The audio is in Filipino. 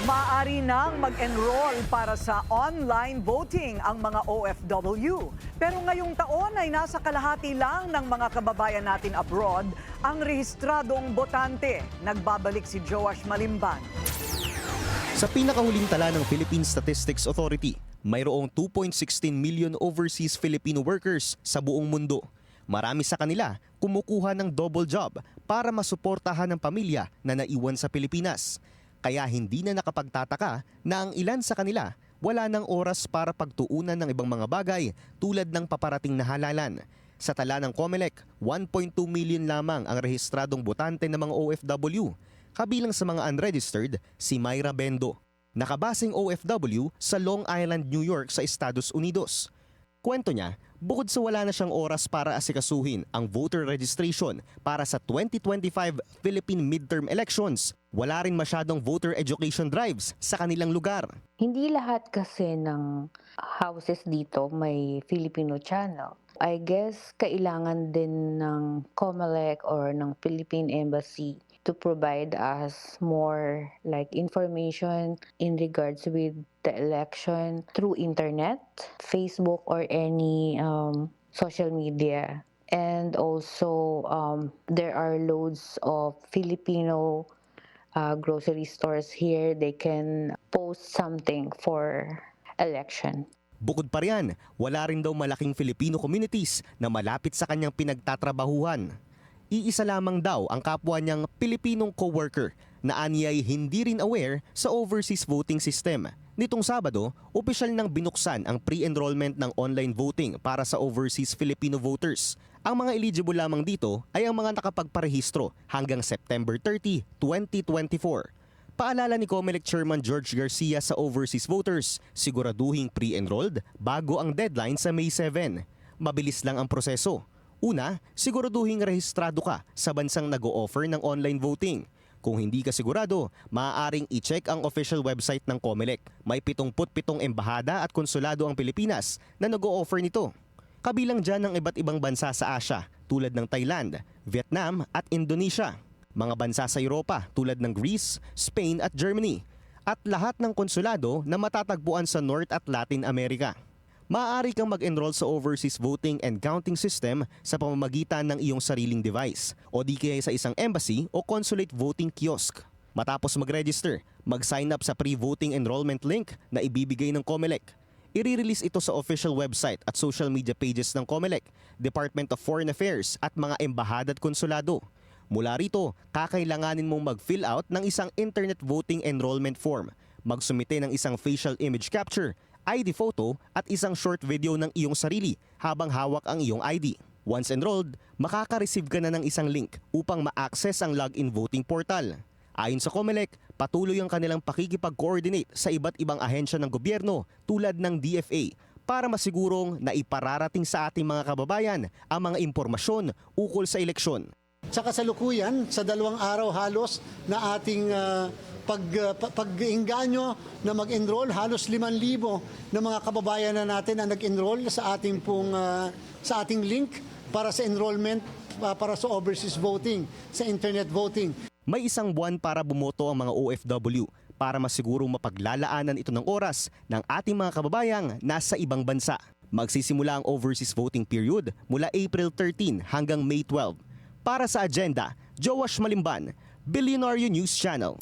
Maaari nang mag-enroll para sa online voting ang mga OFW. Pero ngayong taon ay nasa kalahati lang ng mga kababayan natin abroad ang rehistradong botante. Nagbabalik si Joash Malimban. Sa pinakahuling tala ng Philippine Statistics Authority, mayroong 2.16 million overseas Filipino workers sa buong mundo. Marami sa kanila kumukuha ng double job para masuportahan ng pamilya na naiwan sa Pilipinas. Kaya hindi na nakapagtataka na ang ilan sa kanila wala ng oras para pagtuunan ng ibang mga bagay tulad ng paparating na halalan. Sa tala ng COMELEC, 1.2 million lamang ang rehistradong botante ng mga OFW. Kabilang sa mga unregistered, si Myra Bendo. Nakabasing OFW sa Long Island, New York sa Estados Unidos. Kwento niya, bukod sa wala na siyang oras para asikasuhin ang voter registration para sa 2025 Philippine midterm elections, wala rin masyadong voter education drives sa kanilang lugar. Hindi lahat kasi ng houses dito may Filipino channel. I guess kailangan din ng COMELEC or ng Philippine Embassy to provide us more like information in regards with the election through internet, Facebook or any social media. And also there are loads of Filipino grocery stores here. They can post something for election. Bukod pa riyan, wala rin daw malaking Filipino communities na malapit sa kanyang pinagtatrabahuhan. Iisa lamang daw ang kapwa niyang Pilipinong coworker na anyay hindi rin aware sa overseas voting system. Nitong Sabado, opisyal nang binuksan ang pre-enrollment ng online voting para sa overseas Filipino voters. Ang mga eligible lamang dito ay ang mga nakapagparehistro hanggang September 30, 2024. Paalala ni COMELEC Chairman George Garcia sa overseas voters, siguraduhing pre-enrolled bago ang deadline sa May 7. Mabilis lang ang proseso. Una, siguraduhin rehistrado ka sa bansang nag-o-offer ng online voting. Kung hindi ka sigurado, maaaring i-check ang official website ng COMELEC. May 77 embahada at konsulado ang Pilipinas na nag-o-offer nito. Kabilang dyan ang iba't ibang bansa sa Asia tulad ng Thailand, Vietnam at Indonesia. Mga bansa sa Europa tulad ng Greece, Spain at Germany. At lahat ng konsulado na matatagpuan sa North at Latin America. Maaari kang mag-enroll sa overseas voting and counting system sa pamamagitan ng iyong sariling device o di kaya sa isang embassy o consulate voting kiosk. Matapos mag-register, mag-sign up sa pre-voting enrollment link na ibibigay ng COMELEC. I-release ito sa official website at social media pages ng COMELEC, Department of Foreign Affairs at mga embahada at konsulado. Mula rito, kakailanganin mong mag-fill out ng isang internet voting enrollment form, magsumite ng isang facial image capture, ID photo at isang short video ng iyong sarili habang hawak ang iyong ID. Once enrolled, makaka-receive ka na ng isang link upang ma-access ang login voting portal. Ayon sa COMELEC, patuloy ang kanilang pakikipag-coordinate sa iba't ibang ahensya ng gobyerno tulad ng DFA para masigurong na ipararating sa ating mga kababayan ang mga impormasyon ukol sa eleksyon. Sa kasalukuyan, sa 2 araw halos na ating pag-inganyo na mag-enroll, halos 5,000 na mga kababayan na natin na nag-enroll sa ating link para sa enrollment para sa overseas voting, sa internet voting. May isang buwan para bumoto ang mga OFW para masigurong mapaglalaanan ito ng oras ng ating mga kababayang nasa ibang bansa. Magsisimula ang overseas voting period mula April 13 hanggang May 12. Para sa Agenda, Joash Malimban, Billionaire News Channel.